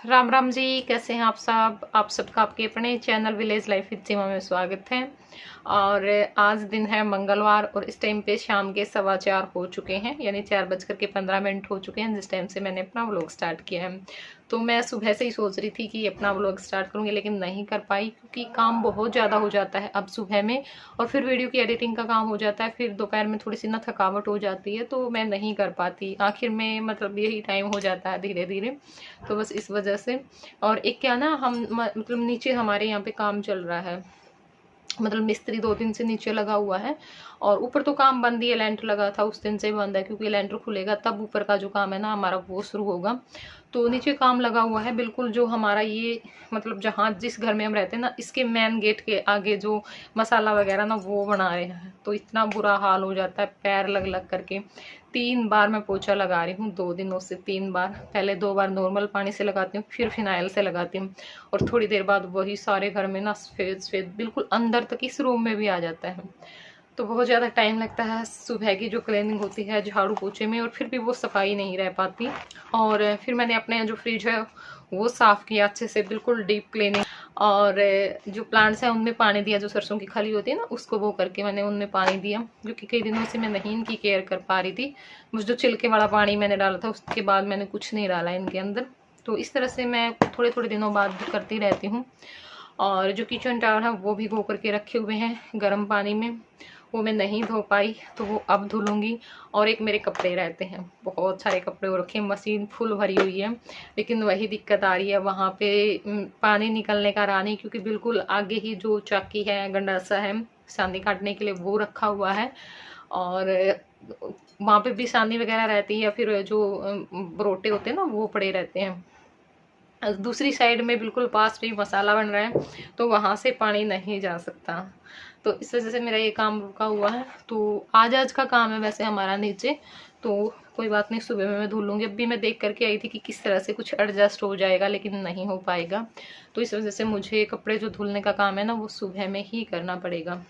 राम राम जी, कैसे हैं आप सब। आप सबका आपके अपने चैनल विलेज लाइफ विद सीमा में स्वागत है। और आज दिन है मंगलवार और इस टाइम पे शाम के 4:15 हो चुके हैं, यानी 4:15 हो चुके हैं जिस टाइम से मैंने अपना व्लॉग स्टार्ट किया है। तो मैं सुबह से ही सोच रही थी कि अपना व्लॉग स्टार्ट करूंगी, लेकिन नहीं कर पाई क्योंकि काम बहुत ज़्यादा हो जाता है अब सुबह में, और फिर वीडियो की एडिटिंग का काम हो जाता है, फिर दोपहर में थोड़ी सी ना थकावट हो जाती है, तो मैं नहीं कर पाती। आखिर में मतलब यही टाइम हो जाता है धीरे धीरे, तो बस इस वजह से। और एक क्या ना, हम मतलब नीचे हमारे यहाँ पे काम चल रहा है, मतलब मिस्त्री 2 दिन से नीचे लगा हुआ है, और ऊपर तो काम बंद ही है। लेंटर लगा था उस दिन से बंद है, क्योंकि लेंटर खुलेगा तब ऊपर का जो काम है ना हमारा वो शुरू होगा। तो नीचे काम लगा हुआ है बिल्कुल, जो हमारा ये मतलब जहाँ जिस घर में हम रहते हैं ना, इसके मेन गेट के आगे जो मसाला वगैरह ना वो बना रहे हैं, तो इतना बुरा हाल हो जाता है पैर लग लग करके। 3 बार मैं पोछा लगा रही हूँ 2 दिनों से, 3 बार। पहले 2 बार नॉर्मल पानी से लगाती हूँ, फिर फिनाइल से लगाती हूँ, और थोड़ी देर बाद वही सारे घर में ना सफेद सफेद बिल्कुल अंदर तक इस रूम में भी आ जाता है। तो बहुत ज़्यादा टाइम लगता है सुबह की जो क्लीनिंग होती है झाड़ू पोछे में, और फिर भी वो सफाई नहीं रह पाती। और फिर मैंने अपने जो फ्रिज है वो साफ़ किया अच्छे से, बिल्कुल डीप क्लीनिंग। और जो प्लांट्स हैं उनमें पानी दिया, जो सरसों की खली होती है ना उसको वो करके मैंने उनमें पानी दिया, क्योंकि कई दिनों से मैं नहीं इनकी केयर कर पा रही थी। मुझे जो छिलके वाला पानी मैंने डाला था उसके बाद मैंने कुछ नहीं डाला इनके अंदर। तो इस तरह से मैं थोड़े थोड़े दिनों बाद करती रहती हूँ। और जो किचन टावल है वो भी धो करके रखे हुए हैं गर्म पानी में, वो मैं नहीं धो पाई तो वो अब धुलूंगी। और एक मेरे कपड़े रहते हैं, बहुत सारे कपड़े हो रखे हैं, मशीन फुल भरी हुई है, लेकिन वही दिक्कत आ रही है वहाँ पे पानी निकलने का रानी, क्योंकि बिल्कुल आगे ही जो चाकी है गंडासा है चांदी काटने के लिए वो रखा हुआ है, और वहाँ पे भी चांदी वगैरह रहती है, या फिर जो बरोटे होते हैं ना वो पड़े रहते हैं। दूसरी साइड में बिल्कुल पास में मसाला बन रहा है, तो वहाँ से पानी नहीं जा सकता। तो इस वजह से मेरा ये काम रुका हुआ है। तो आज का काम है वैसे हमारा नीचे, तो कोई बात नहीं, सुबह में मैं धुल लूँगी। अभी मैं देख करके आई थी कि किस तरह से कुछ एडजस्ट हो जाएगा, लेकिन नहीं हो पाएगा। तो इस वजह से मुझे कपड़े जो धुलने का काम है ना वो सुबह में ही करना पड़ेगा।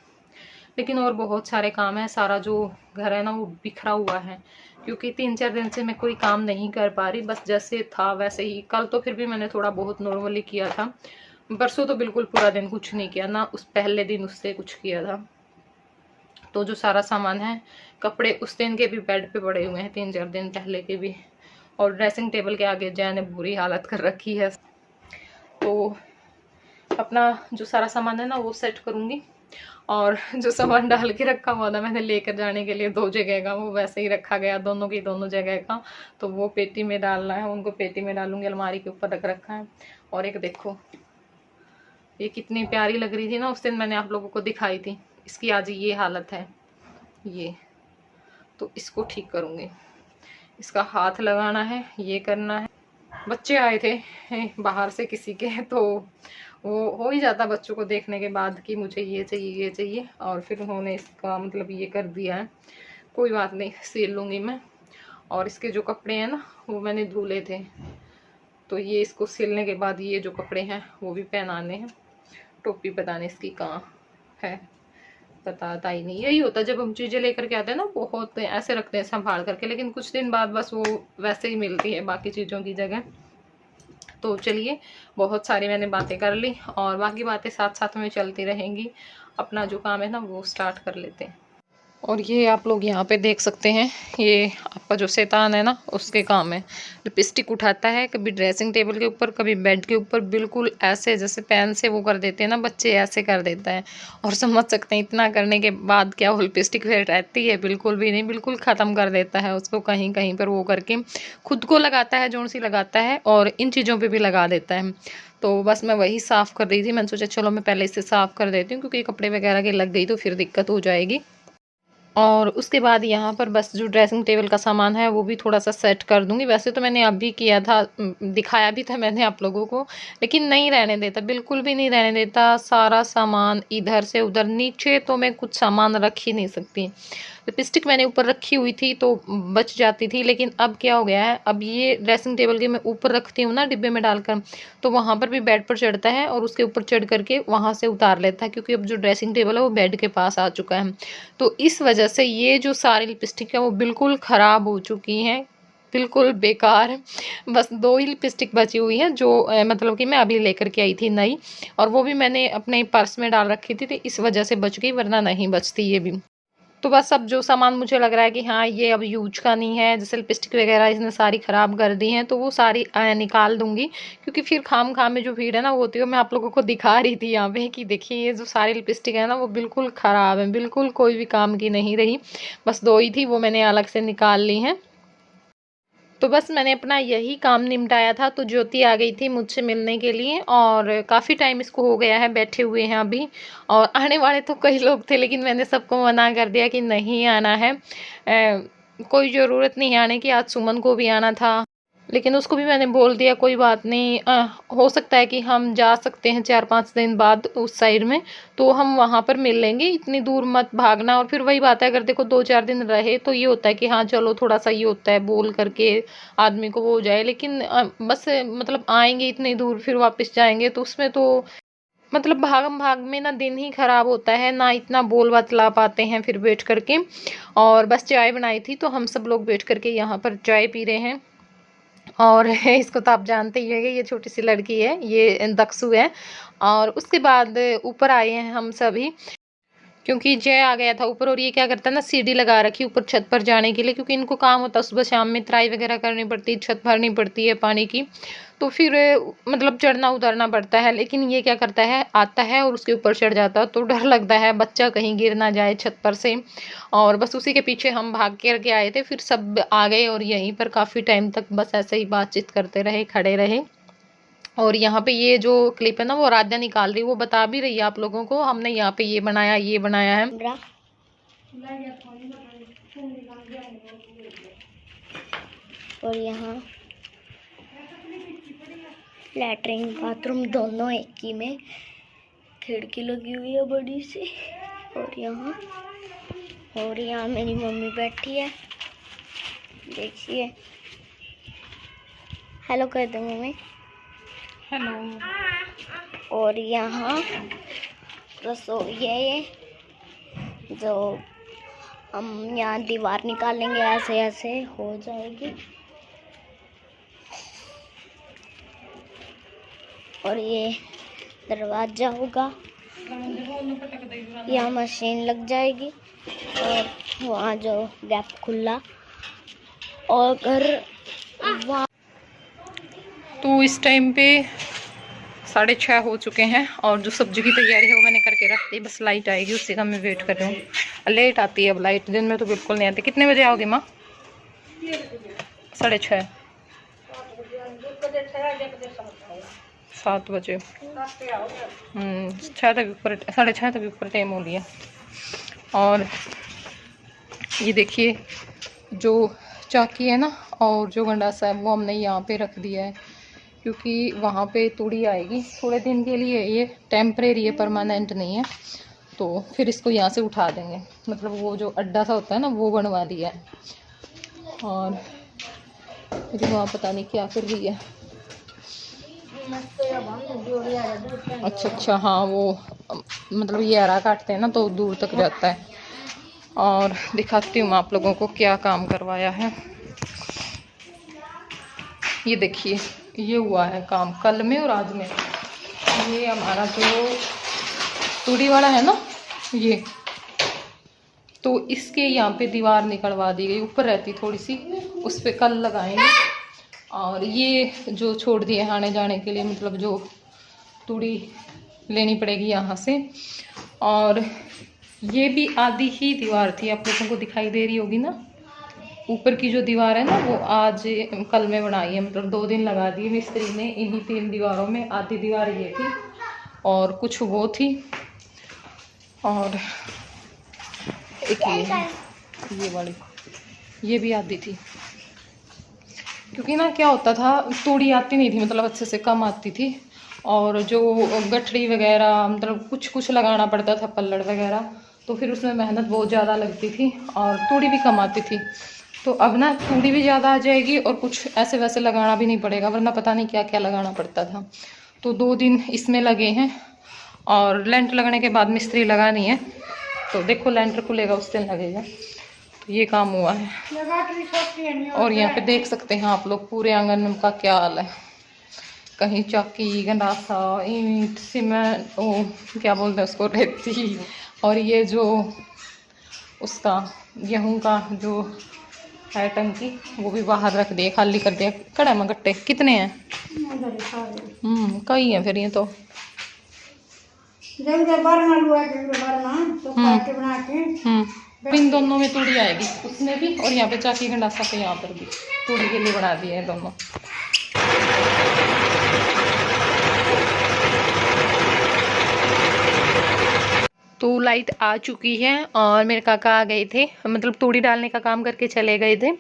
लेकिन और बहुत सारे काम है, सारा जो घर है ना वो बिखरा हुआ है, क्योंकि 3-4 दिन से मैं कोई काम नहीं कर पा रही, बस जैसे था वैसे ही। कल तो फिर भी मैंने थोड़ा बहुत नॉर्मली किया था, परसों तो बिल्कुल पूरा दिन कुछ नहीं किया, ना उस पहले दिन उससे कुछ किया था। तो जो सारा सामान है, कपड़े उस दिन के भी बेड पे पड़े हुए हैं, 3-4 दिन पहले के भी, और ड्रेसिंग टेबल के आगे जया ने बुरी हालत कर रखी है। तो अपना जो सारा सामान है ना वो सेट करूँगी, और जो सामान डाल के रखा हुआ था मैंने लेकर जाने के लिए 2 जगह का, वो वैसे ही रखा गया दोनों की दोनों जगह का। तो वो पेटी में डालना है, उनको पेटी में डालूंगी, अलमारी के ऊपर रख रखा है। और एक देखो, ये कितनी प्यारी लग रही थी ना उस दिन, मैंने आप लोगों को दिखाई थी, इसकी आज ये हालत है ये। तो इसको ठीक करूँगी, इसका हाथ लगाना है, ये करना है। बच्चे आए थे बाहर से किसी के, तो वो हो ही जाता बच्चों को देखने के बाद कि मुझे ये चाहिए ये चाहिए, और फिर उन्होंने इसका मतलब ये कर दिया है। कोई बात नहीं, सिल लूँगी मैं। और इसके जो कपड़े हैं ना वो मैंने धुले थे, तो ये इसको सिलने के बाद ये जो कपड़े हैं वो भी पहनाने हैं। टोपी पता नहीं इसकी कहाँ है, पता ही नहीं। यही होता है जब हम चीज़ें लेकर के आते हैं ना, बहुत ऐसे रखते हैं संभाल करके, लेकिन कुछ दिन बाद बस वो वैसे ही मिलती है बाकी चीज़ों की जगह। तो चलिए, बहुत सारी मैंने बातें कर ली, और बाकी बातें साथ साथ में चलती रहेंगी। अपना जो काम है ना वो स्टार्ट कर लेते हैं। और ये आप लोग यहाँ पे देख सकते हैं, ये आपका जो शैतान है ना उसके काम है। लिपस्टिक उठाता है, कभी ड्रेसिंग टेबल के ऊपर, कभी बेड के ऊपर, बिल्कुल ऐसे जैसे पेन से वो कर देते हैं ना बच्चे, ऐसे कर देता है। और समझ सकते हैं इतना करने के बाद क्या वो लिपस्टिक फिर रहती है, बिल्कुल भी नहीं, बिल्कुल ख़त्म कर देता है उसको, कहीं कहीं पर वो करके खुद को लगाता है, जोन सी लगाता है, और इन चीज़ों पर भी लगा देता है। तो बस मैं वही साफ़ कर रही थी, मैंने सोचा चलो मैं पहले इसे साफ़ कर देती हूँ, क्योंकि कपड़े वगैरह के लग गई तो फिर दिक्कत हो जाएगी। और उसके बाद यहाँ पर बस जो ड्रेसिंग टेबल का सामान है वो भी थोड़ा सा सेट कर दूँगी। वैसे तो मैंने अभी किया था, दिखाया भी था मैंने आप लोगों को, लेकिन नहीं रहने देता, बिल्कुल भी नहीं रहने देता। सारा सामान इधर से उधर, नीचे तो मैं कुछ सामान रख ही नहीं सकती। लिपस्टिक मैंने ऊपर रखी हुई थी तो बच जाती थी, लेकिन अब क्या हो गया है, अब ये ड्रेसिंग टेबल के मैं ऊपर रखती हूँ ना डिब्बे में डालकर, तो वहाँ पर भी बेड पर चढ़ता है और उसके ऊपर चढ़ करके वहाँ से उतार लेता है, क्योंकि अब जो ड्रेसिंग टेबल है वो बेड के पास आ चुका है। तो इस वजह से ये जो सारी लिपस्टिक है वो बिल्कुल ख़राब हो चुकी हैं, बिल्कुल बेकार। बस 2 ही लिपस्टिक बची हुई हैं जो मतलब कि मैं अभी लेकर के आई थी नई, और वो भी मैंने अपने पर्स में डाल रखी थी, तो इस वजह से बच गई, वरना नहीं बचती ये भी। तो बस अब जो सामान मुझे लग रहा है कि हाँ ये अब यूज का नहीं है, जैसे लिपस्टिक वगैरह इसने सारी ख़राब कर दी हैं, तो वो सारी निकाल दूंगी, क्योंकि फिर खाम खाम में जो भीड़ है ना वो होती है। मैं आप लोगों को दिखा रही थी यहाँ पे कि देखिए ये जो सारी लिपस्टिक है ना वो बिल्कुल ख़राब है, बिल्कुल कोई भी काम की नहीं रही। बस 2 ही थी, वो मैंने अलग से निकाल ली हैं। तो बस मैंने अपना यही काम निपटाया था, तो ज्योति आ गई थी मुझसे मिलने के लिए, और काफ़ी टाइम इसको हो गया है, बैठे हुए हैं अभी। और आने वाले तो कई लोग थे, लेकिन मैंने सबको मना कर दिया कि नहीं आना है। कोई ज़रूरत नहीं है आने की। आज सुमन को भी आना था, लेकिन उसको भी मैंने बोल दिया कोई बात नहीं, हो सकता है कि हम जा सकते हैं 4-5 दिन बाद उस साइड में, तो हम वहाँ पर मिल लेंगे, इतनी दूर मत भागना। और फिर वही बात है, अगर देखो 2-4 दिन रहे तो ये होता है कि हाँ चलो थोड़ा सा ये होता है बोल करके आदमी को वो हो जाए, लेकिन बस मतलब आएंगे इतनी दूर फिर वापस जाएंगे, तो उसमें तो मतलब भागम भाग में ना दिन ही खराब होता है, ना इतना बोल बतला पाते हैं फिर बैठ करके। और बस चाय बनाई थी, तो हम सब लोग बैठ करके यहाँ पर चाय पी रहे हैं। और इसको तो आप जानते ही होंगे, ये छोटी सी लड़की है, ये दक्षु है। और उसके बाद ऊपर आए हैं हम सभी, क्योंकि जय आ गया था ऊपर, और ये क्या करता है ना सीढ़ी लगा रखी ऊपर छत पर जाने के लिए, क्योंकि इनको काम होता है सुबह शाम में तराई वगैरह करनी पड़ती है, छत भरनी पड़ती है पानी की, तो फिर मतलब चढ़ना उतरना पड़ता है। लेकिन ये क्या करता है, आता है और उसके ऊपर चढ़ जाता है, तो डर लगता है बच्चा कहीं गिर ना जाए छत पर से। और बस उसी के पीछे हम भाग करके आए थे, फिर सब आ गए और यहीं पर काफ़ी टाइम तक बस ऐसे ही बातचीत करते रहे, खड़े रहे। और यहाँ पे ये जो क्लिप है ना वो आराध्या निकाल रही है, वो बता भी रही है आप लोगों को, हमने यहाँ पे ये बनाया है। और यहाँ लैट्रिन बाथरूम दोनों एक ही में, खिड़की लगी हुई है बड़ी सी। और यहाँ मेरी मम्मी बैठी है, देखिए। हेलो कर दो मम्मी। हेलो। और यहाँ रसोई है ये, जो हम यहाँ दीवार निकालेंगे, ऐसे ऐसे हो जाएगी। और ये दरवाजा होगा, यहाँ मशीन लग जाएगी, और वहाँ जो गैप खुला, और घर वहाँ। तो इस टाइम पे 6:30 हो चुके हैं, और जो सब्जी की तैयारी है वो मैंने करके रख दी, बस लाइट आएगी उसी का मैं वेट कर रही हूँ। लेट आती है अब लाइट, दिन में तो बिल्कुल नहीं आती। कितने बजे आओगे माँ? 6:30 7 बजे। 6 तक ऊपर, 6:30 तक ऊपर टाइम हो गया। और ये देखिए जो चाकी है ना और जो गंडासा है वो हमने यहाँ पे रख दिया है, क्योंकि वहाँ पे तूड़ी आएगी थोड़े दिन के लिए, ये टेम्परेरी है, परमानेंट नहीं है। तो फिर इसको यहाँ से उठा देंगे, मतलब वो जो अड्डा सा होता है ना वो बनवा दिया है। और मेरी वहाँ पता नहीं क्या कर रही है। अच्छा हाँ, वो मतलब ये हरा काटते हैं ना तो दूर तक जाता है। और दिखाती हूँ आप लोगों को क्या काम करवाया है। ये देखिए ये हुआ है काम कल में और आज में। ये हमारा जो तूड़ी वाला है ना, ये तो इसके यहाँ पे दीवार निकलवा दी गई, ऊपर रहती थोड़ी सी, उस पर कल लगाएंगे। और ये जो छोड़ दिए आने जाने के लिए, मतलब जो तूड़ी लेनी पड़ेगी यहाँ से। और ये भी आधी ही दीवार थी, आप लोगों को दिखाई दे रही होगी ना, ऊपर की जो दीवार है ना वो आज कल में बनाई है, मतलब 2 दिन लगा दिए मिस्त्री ने इन्हीं 3 दीवारों में। आधी दीवार ये थी और कुछ वो थी, और एक ये वाली ये भी आधी थी। क्योंकि ना क्या होता था, तूड़ी आती नहीं थी, मतलब अच्छे से कम आती थी, और जो गठड़ी वगैरह मतलब कुछ लगाना पड़ता था, पल्लड़ वगैरह, तो फिर उसमें मेहनत बहुत ज़्यादा लगती थी और तूड़ी भी कम आती थी। तो अब ना तूड़ी भी ज़्यादा आ जाएगी और कुछ ऐसे वैसे लगाना भी नहीं पड़ेगा, वरना पता नहीं क्या क्या लगाना पड़ता था। तो 2 दिन इसमें लगे हैं, और लेंटर लगने के बाद मिस्त्री लगानी है, तो देखो लेंटर खुलेगा उस दिन लगेगा। तो ये काम हुआ है। और यहाँ पे देख सकते हैं आप लोग पूरे आंगन का क्या हाल है। कहीं चक्की, गंडासा, ईंट, सीमेंट, ओ क्या बोलते हैं उसको, रेती। और ये जो उसका गेहूं का जो है टंकी, वो भी बाहर रख दिए, खाली कर दिया। कड़ा में गट्टे कितने हैं? कई हैं फिर ये तो। इन दोनों में तूड़ी आएगी, उसमें भी और यहाँ पे चाकी गंडासा पे यहाँ पर भी तूड़ी के लिए बना दिए हैं दोनों। तो लाइट आ चुकी है और मेरे काका आ गए थे, मतलब तूड़ी डालने का काम करके चले गए थे।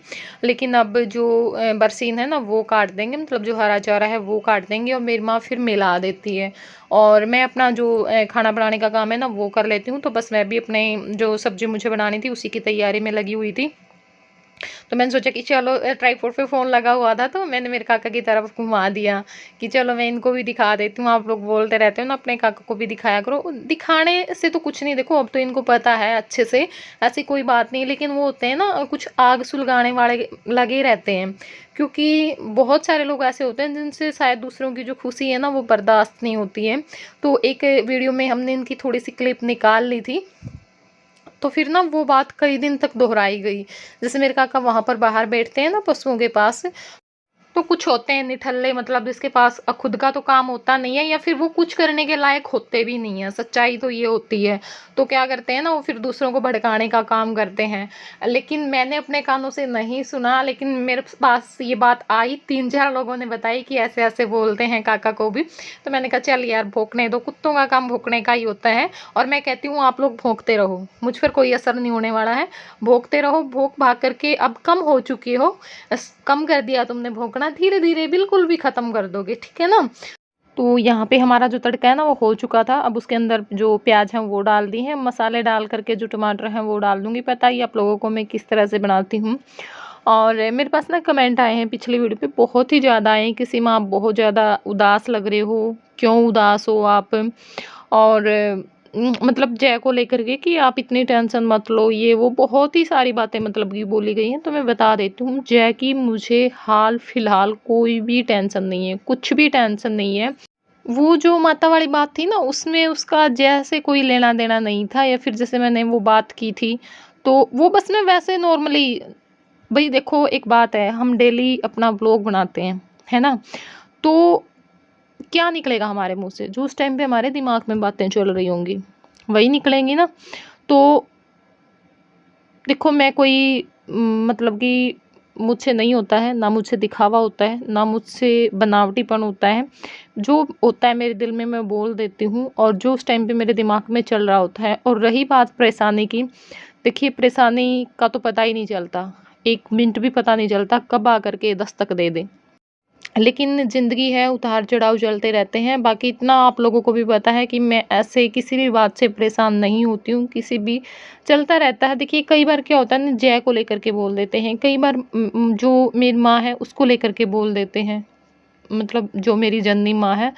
लेकिन अब जो बरसीन है ना वो काट देंगे, मतलब जो हरा चारा है वो काट देंगे और मेरी माँ फिर मिला देती है। और मैं अपना जो खाना बनाने का काम है ना वो कर लेती हूँ। तो बस मैं भी अपने जो सब्जी मुझे बनानी थी उसी की तैयारी में लगी हुई थी। तो मैंने सोचा कि चलो, ट्राईपोड पे फ़ोन लगा हुआ था तो मैंने मेरे काका की तरफ घुमा दिया कि चलो मैं इनको भी दिखा देती हूँ। आप लोग बोलते रहते हो ना अपने काका को भी दिखाया करो। दिखाने से तो कुछ नहीं, देखो अब तो इनको पता है अच्छे से, ऐसी कोई बात नहीं। लेकिन वो होते हैं ना कुछ आग सुलगाने वाले लगे रहते हैं, क्योंकि बहुत सारे लोग ऐसे होते हैं जिनसे शायद दूसरों की जो खुशी है ना वो बर्दाश्त नहीं होती है। तो एक वीडियो में हमने इनकी थोड़ी सी क्लिप निकाल ली थी, तो फिर ना वो बात कई दिन तक दोहराई गई। जैसे मेरे काका वहाँ पर बाहर बैठते हैं ना पशुओं के पास, तो कुछ होते हैं निठल्ले, मतलब जिसके पास खुद का तो काम होता नहीं है या फिर वो कुछ करने के लायक होते भी नहीं है, सच्चाई तो ये होती है। तो क्या करते हैं ना वो फिर दूसरों को भड़काने का काम करते हैं। लेकिन मैंने अपने कानों से नहीं सुना, लेकिन मेरे पास ये बात आई, 3-4 लोगों ने बताई कि ऐसे ऐसे बोलते हैं काका को भी। तो मैंने कहा चल यार भौंकने दो, कुत्तों का काम भौंकने का ही होता है। और मैं कहती हूँ आप लोग भौंकते रहो, मुझ पर कोई असर नहीं होने वाला है। भौंकते रहो, भौंक भाग करके अब कम हो चुकी हो, कम कर दिया तुमने भौंकना, धीरे धीरे बिल्कुल भी खत्म कर दोगे, ठीक है ना। तो यहाँ पे हमारा जो तड़का है ना वो हो चुका था। अब उसके अंदर जो प्याज हैं वो डाल दी हैं, मसाले डाल करके जो टमाटर हैं वो डाल दूंगी। पता ही आप लोगों को मैं किस तरह से बनाती हूँ। और मेरे पास ना कमेंट आए हैं पिछली वीडियो पे, बहुत ही ज़्यादा आए हैं कि सीमा आप बहुत ज़्यादा उदास लग रहे हो, क्यों उदास हो आप। और मतलब जय को लेकर के कि आप इतनी टेंशन मत लो, ये वो बहुत ही सारी बातें मतलब कि बोली गई हैं। तो मैं बता देती हूँ जय की मुझे हाल फिलहाल कोई भी टेंशन नहीं है, कुछ भी टेंशन नहीं है। वो जो माता वाली बात थी ना उसमें उसका जय से कोई लेना देना नहीं था, या फिर जैसे मैंने वो बात की थी तो वो बस मैं वैसे नॉर्मली, भाई देखो एक बात है, हम डेली अपना व्लॉग बनाते हैं, है ना। तो क्या निकलेगा हमारे मुंह से, जो उस टाइम पे हमारे दिमाग में बातें चल रही होंगी वही निकलेंगी ना। तो देखो मैं कोई मतलब कि मुझसे नहीं होता है, ना मुझसे दिखावा होता है, ना मुझसे बनावटीपन होता है। जो होता है मेरे दिल में मैं बोल देती हूँ, और जो उस टाइम पे मेरे दिमाग में चल रहा होता है। और रही बात परेशानी की, देखिए परेशानी का तो पता ही नहीं चलता, 1 मिनट भी पता नहीं चलता कब आकर के दस्तक दे दे। लेकिन ज़िंदगी है, उतार चढ़ाव चलते रहते हैं। बाकी इतना आप लोगों को भी पता है कि मैं ऐसे किसी भी बात से परेशान नहीं होती हूँ, किसी भी चलता रहता है। देखिए कई बार क्या होता है ना, जय को लेकर के बोल देते हैं, कई बार जो मेरी माँ है उसको लेकर के बोल देते हैं, मतलब जो मेरी जननी माँ है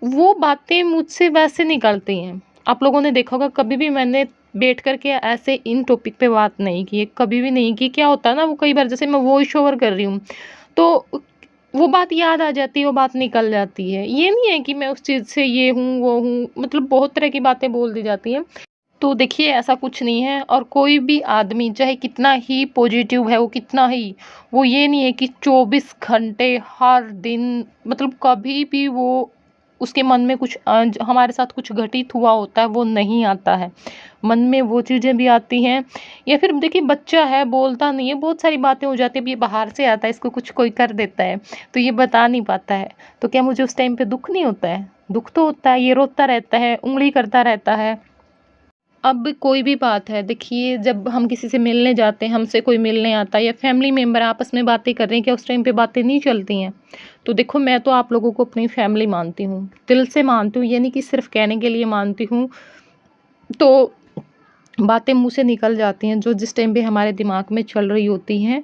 वो बातें मुझसे वैसे निकलती हैं। आप लोगों ने देखा होगा कभी भी मैंने बैठ कर के ऐसे इन टॉपिक पे बात नहीं की है, कभी भी नहीं की। क्या होता है ना, वो कई बार जैसे मैं वॉइस ओवर कर रही हूँ तो वो बात याद आ जाती है, वो बात निकल जाती है। ये नहीं है कि मैं उस चीज़ से ये हूँ वो हूँ, मतलब बहुत तरह की बातें बोल दी जाती हैं। तो देखिए ऐसा कुछ नहीं है। और कोई भी आदमी चाहे कितना ही पॉजिटिव है, वो कितना ही, वो ये नहीं है कि 24 घंटे हर दिन, मतलब कभी भी वो उसके मन में कुछ हमारे साथ कुछ घटित हुआ होता है वो नहीं आता है, मन में वो चीज़ें भी आती हैं। या फिर देखिए बच्चा है बोलता नहीं है, बहुत सारी बातें हो जाती है, अब ये बाहर से आता है, इसको कुछ कोई कर देता है तो ये बता नहीं पाता है। तो क्या मुझे उस टाइम पे दुख नहीं होता है? दुख तो होता है, ये रोता रहता है, उंगली करता रहता है। अब कोई भी बात है, देखिए जब हम किसी से मिलने जाते हैं, हमसे कोई मिलने आता है या फैमिली मेम्बर आपस में बातें कर रहे हैं, क्या उस टाइम पे बातें नहीं चलती हैं? तो देखो मैं तो आप लोगों को अपनी फैमिली मानती हूँ, दिल से मानती हूँ, ये नहीं कि सिर्फ कहने के लिए मानती हूँ। तो बातें मुँह से निकल जाती हैं जो जिस टाइम पे हमारे दिमाग में चल रही होती हैं।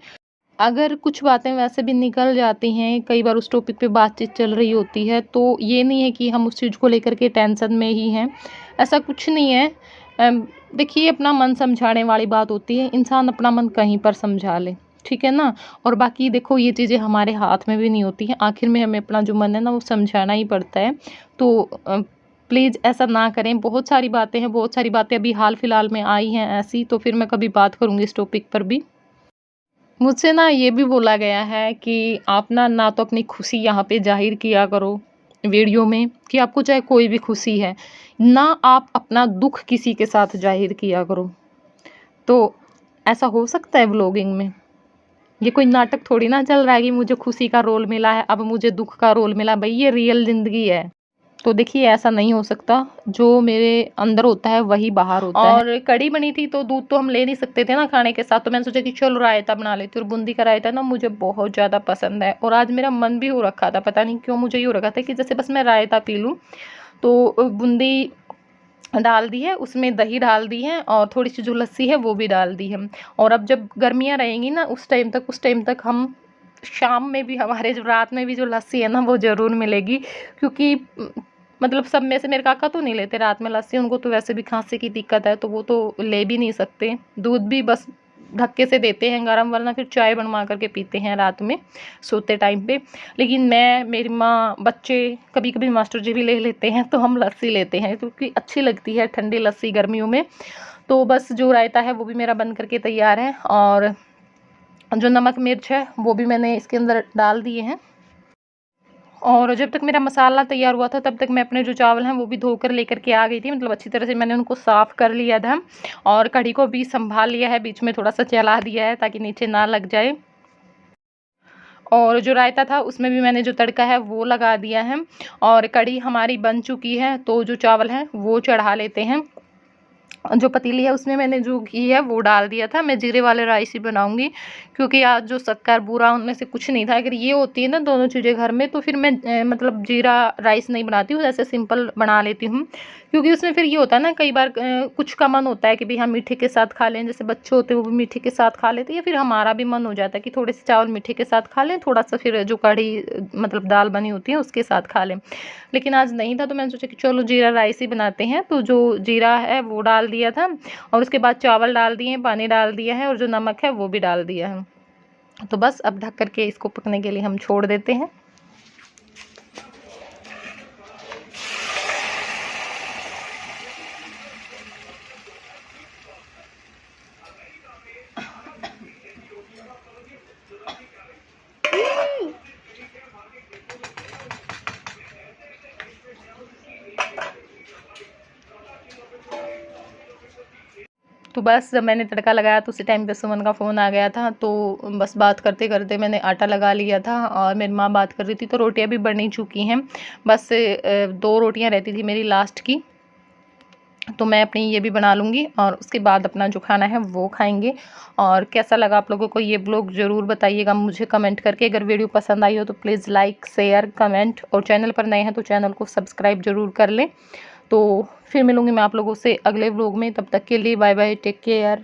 अगर कुछ बातें वैसे भी निकल जाती हैं, कई बार उस टॉपिक पे बातचीत चल रही होती है, तो ये नहीं है कि हम उस चीज़ को लेकर के टेंशन में ही हैं, ऐसा कुछ नहीं है। देखिए अपना मन समझाने वाली बात होती है, इंसान अपना मन कहीं पर समझा ले, ठीक है ना। और बाकी देखो ये चीज़ें हमारे हाथ में भी नहीं होती हैं, आखिर में हमें अपना जो मन है ना वो समझाना ही पड़ता है। तो प्लीज़ ऐसा ना करें। बहुत सारी बातें हैं, बहुत सारी बातें अभी हाल फिलहाल में आई हैं ऐसी, तो फिर मैं कभी बात करूँगी इस टॉपिक पर भी। मुझसे ना ये भी बोला गया है कि आप ना तो अपनी खुशी यहाँ पे ज़ाहिर किया करो वीडियो में, कि आपको चाहे कोई भी खुशी है, ना आप अपना दुःख किसी के साथ ज़ाहिर किया करो। तो ऐसा हो सकता है व्लॉगिंग में? ये कोई नाटक थोड़ी ना चल रहा है कि मुझे खुशी का रोल मिला है, अब मुझे दुःख का रोल मिला। भई ये रियल ज़िंदगी है। तो देखिए ऐसा नहीं हो सकता, जो मेरे अंदर होता है वही बाहर होता है। और कढ़ी बनी थी तो दूध तो हम ले नहीं सकते थे ना खाने के साथ, तो मैंने सोचा कि चलो रायता बना लेती हूँ। और बूंदी का रायता ना मुझे बहुत ज़्यादा पसंद है, और आज मेरा मन भी हो रखा था, पता नहीं क्यों मुझे ये हो रखा था कि जैसे बस मैं रायता पी लूँ। तो बूंदी डाल दी है, उसमें दही डाल दी है, और थोड़ी सी जो लस्सी है वो भी डाल दी है। और अब जब गर्मियाँ रहेंगी ना उस टाइम तक हम शाम में भी, हमारे जो रात में भी जो लस्सी है ना वो ज़रूर मिलेगी। क्योंकि मतलब सब में से मेरे काका तो नहीं लेते रात में लस्सी, उनको तो वैसे भी खांसी की दिक्कत है, तो वो तो ले भी नहीं सकते। दूध भी बस ढक्के से देते हैं गरम, वरना फिर चाय बनवा करके पीते हैं रात में सोते टाइम पे। लेकिन मैं, मेरी माँ, बच्चे, कभी कभी मास्टर जी भी ले लेते हैं, तो हम लस्सी लेते हैं क्योंकि अच्छी लगती है ठंडी लस्सी गर्मियों में। तो बस जो रायता है वो भी मेरा बन करके तैयार है, और जो नमक मिर्च है वो भी मैंने इसके अंदर डाल दिए हैं। और जब तक मेरा मसाला तैयार हुआ था तब तक मैं अपने जो चावल हैं वो भी धोकर लेकर के आ गई थी, मतलब अच्छी तरह से मैंने उनको साफ़ कर लिया था। और कढ़ी को भी संभाल लिया है, बीच में थोड़ा सा चला दिया है ताकि नीचे ना लग जाए। और जो रायता था उसमें भी मैंने जो तड़का है वो लगा दिया है। और कढ़ी हमारी बन चुकी है, तो जो चावल हैं वो चढ़ा लेते हैं। जो पतीली है उसमें मैंने जो घी है वो डाल दिया था। मैं जीरे वाले राइस ही बनाऊंगी, क्योंकि आज जो शक्कर बूरा उनमें से कुछ नहीं था। अगर ये होती है ना दोनों चीज़ें घर में, तो फिर मैं मतलब जीरा राइस नहीं बनाती हूँ, ऐसे सिंपल बना लेती हूँ। क्योंकि उसमें फिर ये होता है ना, कई बार कुछ का मन होता है कि भाई हम मीठे के साथ खा लें, जैसे बच्चे होते हैं वो भी मीठे के साथ खा लेते हैं, या फिर हमारा भी मन हो जाता है कि थोड़े से चावल मीठे के साथ खा लें, थोड़ा सा फिर जो कढ़ी मतलब दाल बनी होती है उसके साथ खा लें। लेकिन आज नहीं था, तो मैंने सोचा कि चलो जीरा राइस ही बनाते हैं। तो जो जीरा है वो डाल दिया था, और उसके बाद चावल डाल दिए, पानी डाल दिया है, और जो नमक है वो भी डाल दिया है। तो बस अब ढक करके इसको पकने के लिए हम छोड़ देते हैं। तो बस जब मैंने तड़का लगाया तो उसी टाइम पे सुमन का फ़ोन आ गया था, तो बस बात करते करते मैंने आटा लगा लिया था, और मेरी माँ बात कर रही थी, तो रोटियां भी बनी चुकी हैं। बस 2 रोटियां रहती थी मेरी लास्ट की, तो मैं अपनी ये भी बना लूँगी, और उसके बाद अपना जो खाना है वो खाएंगे। और कैसा लगा आप लोगों को ये ब्लॉग ज़रूर बताइएगा मुझे कमेंट करके। अगर वीडियो पसंद आई हो तो प्लीज़ लाइक, शेयर, कमेंट, और चैनल पर नए हैं तो चैनल को सब्सक्राइब ज़रूर कर लें। तो फिर मिलूँगी मैं आप लोगों से अगले व्लॉग में, तब तक के लिए बाय बाय, टेक केयर।